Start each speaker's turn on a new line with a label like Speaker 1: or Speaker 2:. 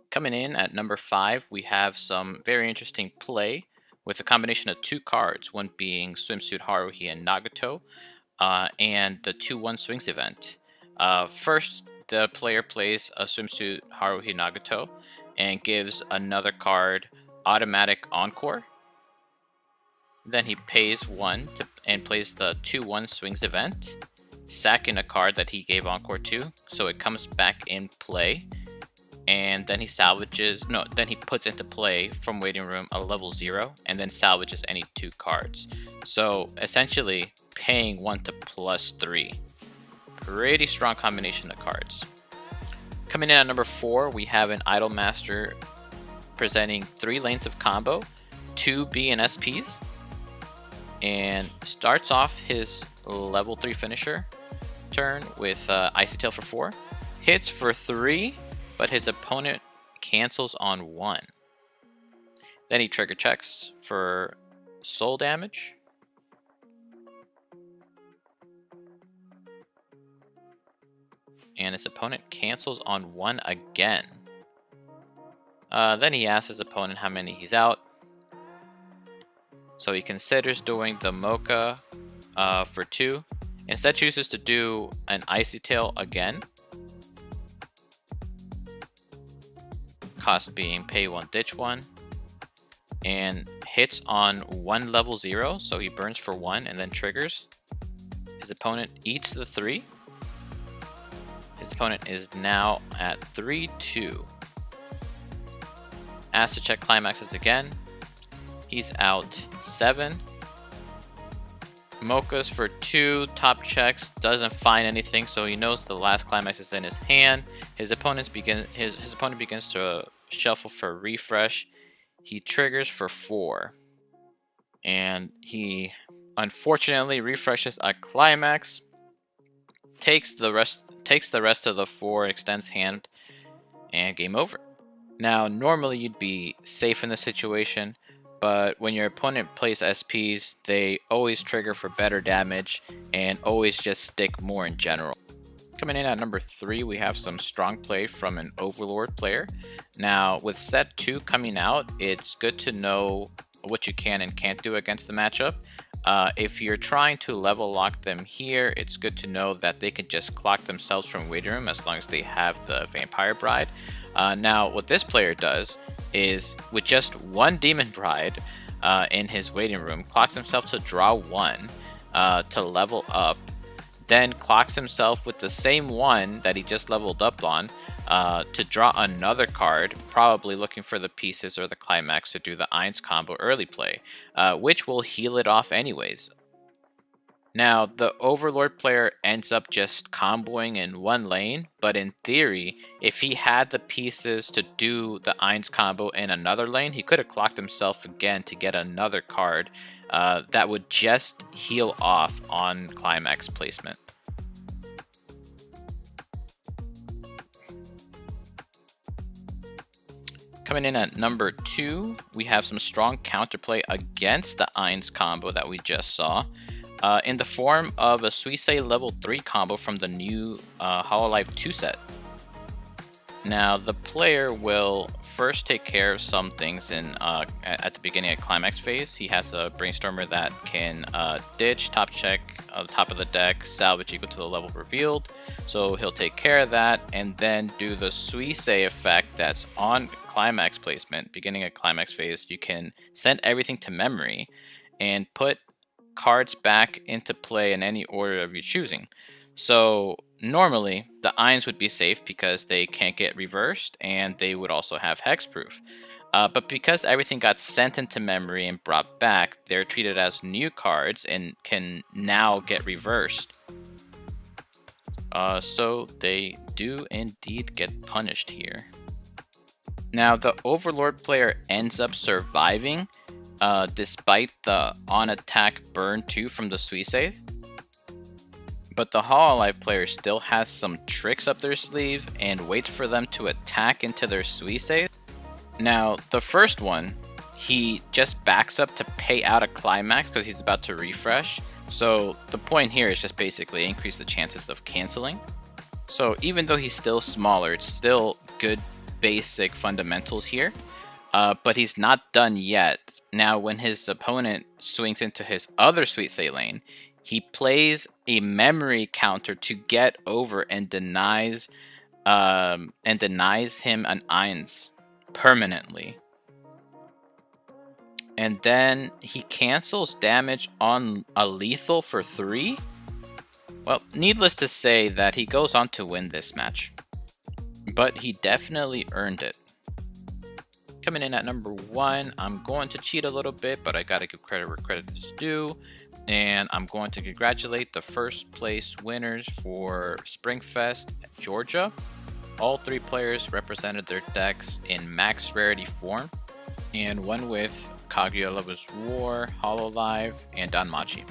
Speaker 1: Coming in at number 5, we have some very interesting play with a combination of 2 cards, one being Swimsuit Haruhi and Nagato, and the 2-1 Swings event. First, the player plays a Swimsuit Haruhi Nagato and gives another card Automatic Encore. Then he pays 1 and plays the 2-1 Swings event, sacking a card that he gave Encore to, so it comes back in play. And then he then he puts into play from Waiting Room a level 0, and then salvages any 2 cards. So essentially paying 1 to +3. Pretty strong combination of cards. Coming in at number 4, we have an Idol Master presenting 3 lanes of combo, 2 B and SPs, and starts off his level 3 finisher turn with Icy Tail for 4, hits for 3, but his opponent cancels on 1. Then he trigger checks for soul damage. And his opponent cancels on 1 again. Then he asks his opponent how many he's out. So he considers doing the Mocha for 2. Instead chooses to do an Icy Tail again. Cost being pay 1, ditch 1, and hits on 1 level 0, so he burns for 1 and then triggers. His opponent eats the 3. His opponent is now at 3-2. Asks to check climaxes again. He's out 7. Mochas for 2, top checks, doesn't find anything, so he knows the last climax is in his hand. His opponent begins to shuffle for refresh. He triggers for 4, and he unfortunately refreshes a climax, takes the rest of the 4, extends hand, and game over. Now normally you'd be safe in this situation, but when your opponent plays SPs, they always trigger for better damage and always just stick more in general. Coming in at number 3, we have some strong play from an Overlord player. Now, with set 2 coming out, it's good to know what you can and can't do against the matchup. If you're trying to level lock them here, it's good to know that they can just clock themselves from Waiting Room as long as they have the Vampire Bride. Now, what this player does is, with just 1 Demon Bride in his Waiting Room, clocks himself to draw 1 to level up, then clocks himself with the same 1 that he just leveled up on to draw another card, probably looking for the pieces or the climax to do the Eins combo early play, which will heal it off anyways. Now, the Overlord player ends up just comboing in 1 lane, but in theory, if he had the pieces to do the Eins combo in another lane, he could have clocked himself again to get another card that would just heal off on climax placement. Coming in at number 2, we have some strong counterplay against the Eins combo that we just saw, in the form of a Suisei level 3 combo from the new Hololive 2 set. Now, the player will first take care of some things at the beginning of climax phase. He has a Brainstormer that can ditch, top check on the top of the deck, salvage equal to the level revealed. So he'll take care of that and then do the Suisei effect that's on climax placement. Beginning of climax phase, you can send everything to memory and put cards back into play in any order of your choosing. So normally the Eins would be safe because they can't get reversed and they would also have hexproof. But because everything got sent into memory and brought back, they're treated as new cards and can now get reversed. So they do indeed get punished here. Now the Overlord player ends up surviving despite the on attack burn 2 from the Suiseis. But the Hololive player still has some tricks up their sleeve and waits for them to attack into their Suisei. Now, the first one he just backs up to pay out a climax because he's about to refresh. So the point here is just basically increase the chances of canceling. So even though he's still smaller, it's still good basic fundamentals here. But he's not done yet. Now, when his opponent swings into his other Sweet Say lane, he plays a memory counter to get over and denies him an 1 permanently. And then he cancels damage on a lethal for 3. Well, needless to say that he goes on to win this match. But he definitely earned it. Coming in at number 1, I'm going to cheat a little bit, but I gotta give credit where credit is due. And I'm going to congratulate the first place winners for Springfest Georgia. All 3 players represented their decks in max rarity form, and won with Kaguya Lover's War, Hololive, and Danmachi.